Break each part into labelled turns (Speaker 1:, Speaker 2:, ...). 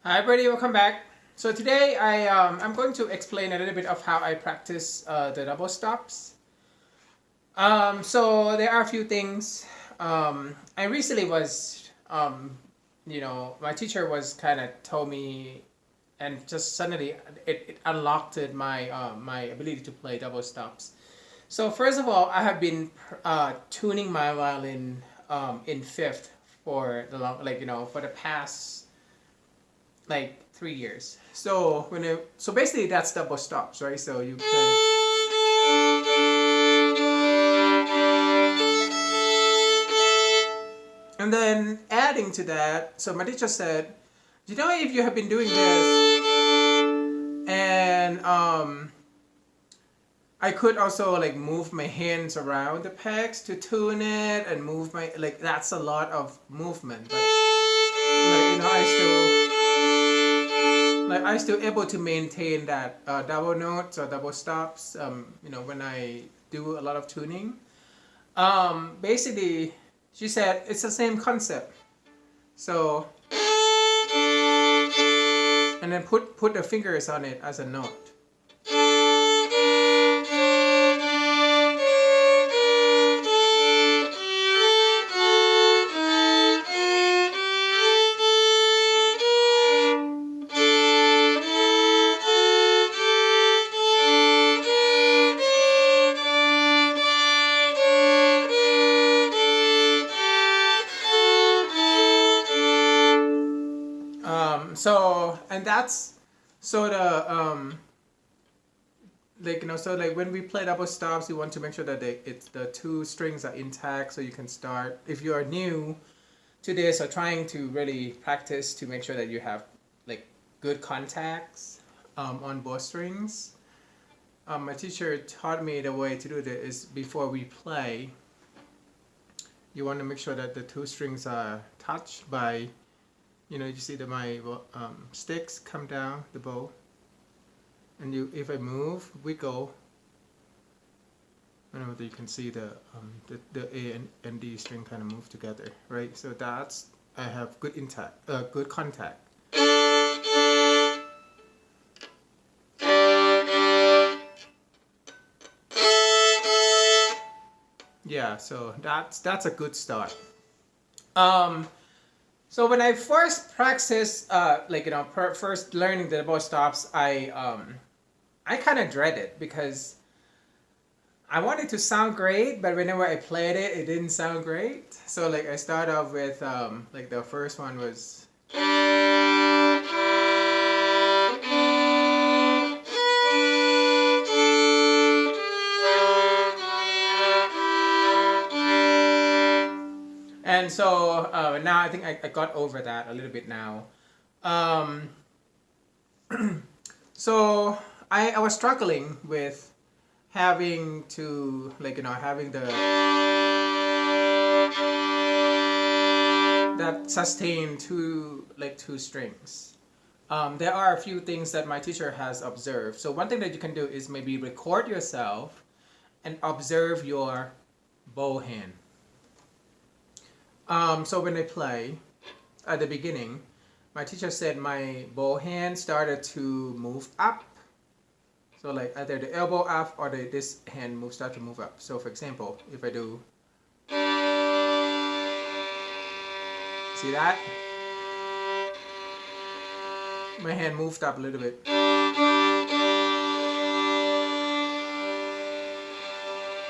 Speaker 1: Hi everybody, welcome back. So today I'm going to explain a little bit of how I practice the double stops. So there are a few things. I recently was my teacher was kind of told me, and just suddenly it unlocked my ability to play double stops. So first of all, I have been tuning my violin in fifth for the long, for the past like 3 years. So basically that's double stops, right? So you play, and then adding to that. So my teacher said, if you have been doing this, and I could also like move my hands around the pegs to tune it and move my like that's a lot of movement, but I still able to maintain that double notes or double stops. When I do a lot of tuning. Basically, she said it's the same concept. So, and then put the fingers on it as a note. And that's sort of so like when we play double stops, you want to make sure that the two strings are intact, so you can start. If you are new to this or trying to really practice to make sure that you have like good contacts on both strings, my teacher taught me the way to do this is before we play. You want to make sure that the two strings are touched by, you see that my sticks come down the bow, and if I move, wiggle. I don't know whether you can see the A and D string kind of move together, right? So that's I have good contact. Yeah, so that's a good start. Um, so when I first practiced, first learning the double stops, I kind of dread it because I wanted to sound great, but whenever I played it, it didn't sound great. So like I start off with like the first one was. And so now I think I got over that a little bit now. Um, so I was struggling with having to having the that sustain two strings. There are a few things that my teacher has observed. So one thing that you can do is maybe record yourself and observe your bow hand. So when I play at the beginning, my teacher said my bow hand started to move up. So like either the elbow up or this hand start to move up. So for example, if I do, see that? My hand moved up a little bit.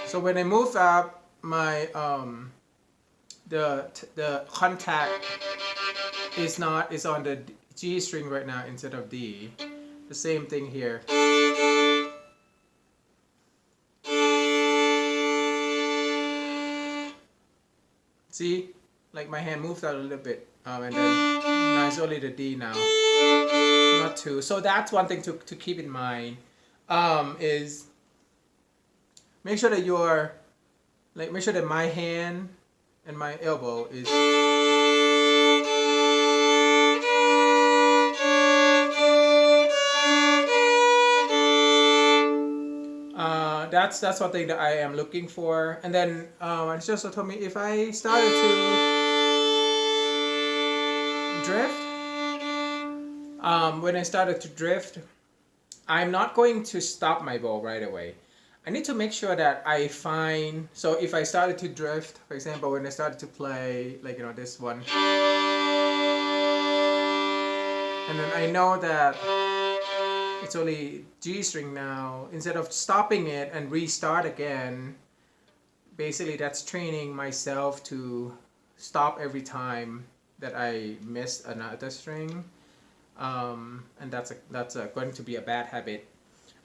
Speaker 1: So when I move up, my the contact is on the G string right now instead of D. The same thing here. See, like my hand moved out a little bit, and then now it's only the D now, not two. So that's one thing to keep in mind. Is make sure that make sure that my hand and my elbow is. That's one thing that I am looking for. And then she also told me if I started to drift, When I started to drift, I'm not going to stop my bow right away. I need to make sure that I find, so if I started to drift, for example, when I started to play, like, this one, and then I know that it's only G string now, instead of stopping it and restart again, basically that's training myself to stop every time that I miss another string. And that's going to be a bad habit.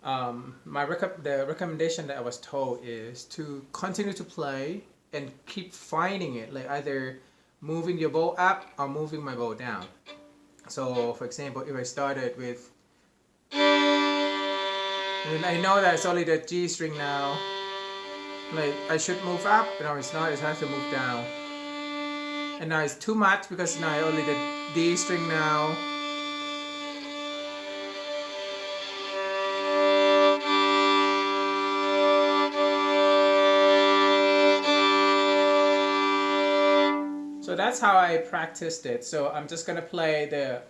Speaker 1: The recommendation that I was told is to continue to play and keep finding it, like either moving your bow up or moving my bow down. So, for example, if I started with, and I know that it's only the G string now, like I should move up, no, it's not. It has to move down. And now it's too much because now I only the D string now. So that's how I practiced it. So I'm just gonna play the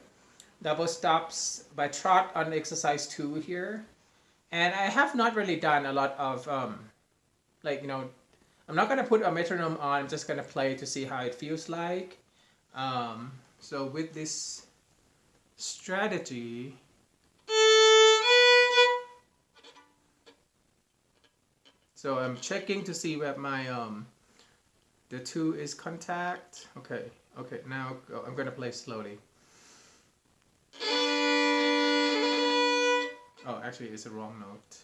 Speaker 1: double stops by Trot on exercise 2 here. And I have not really done a lot of, like, I'm not gonna put a metronome on, I'm just gonna play to see how it feels like. So with this strategy, so I'm checking to see where my, the 2 is contact. Okay, now I'm gonna play slowly. Oh, actually, it's a wrong note.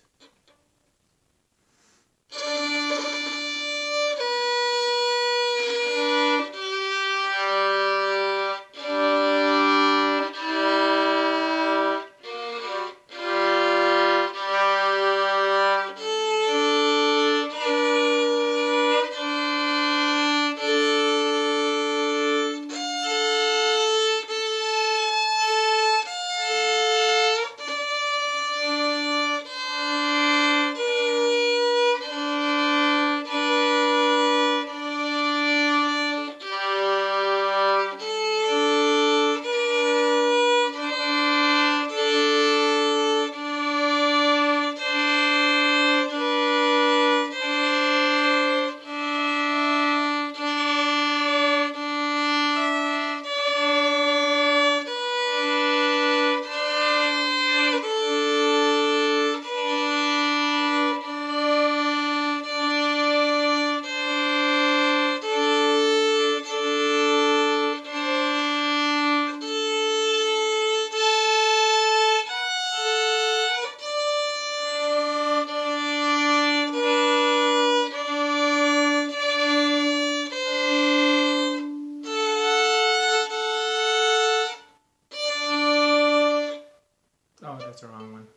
Speaker 1: Oh, that's the wrong one.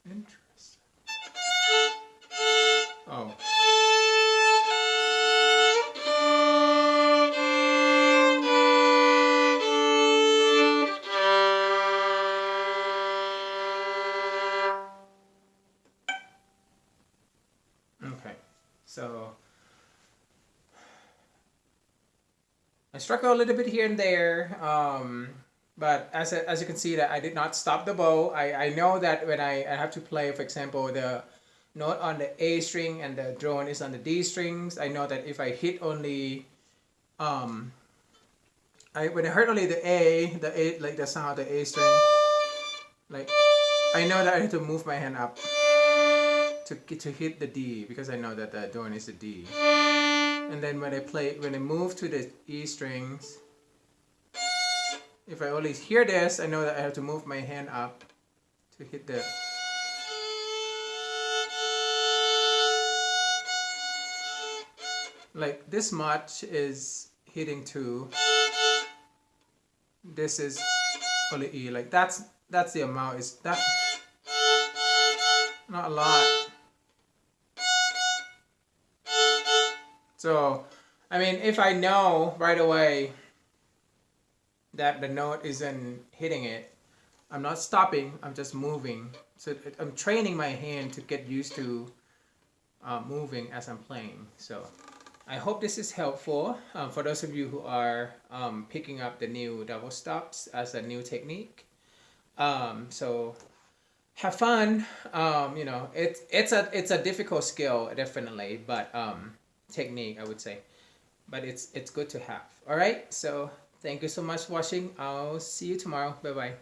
Speaker 1: Interesting. Oh. Okay. So I struggle a little bit here and there, but as you can see that I did not stop the bow. I know that when I have to play, for example, the note on the A string and the drone is on the D strings, I know that if I hit only, when I heard only the A, like the sound of the A string, like I know that I have to move my hand up to hit the D because I know that the drone is a D. And then when I move to the E strings, if I only hear this, I know that I have to move my hand up to hit the. Like this much is hitting 2. This is only E. Like that's the amount. Is that not a lot? So, I mean, if I know right away that the note isn't hitting it, I'm not stopping, I'm just moving. So I'm training my hand to get used to moving as I'm playing. So I hope this is helpful for those of you who are picking up the new double stops as a new technique. So have fun. It's a difficult skill definitely, but technique I would say, but it's good to have. All right. So thank you so much for watching. I'll see you tomorrow. Bye bye.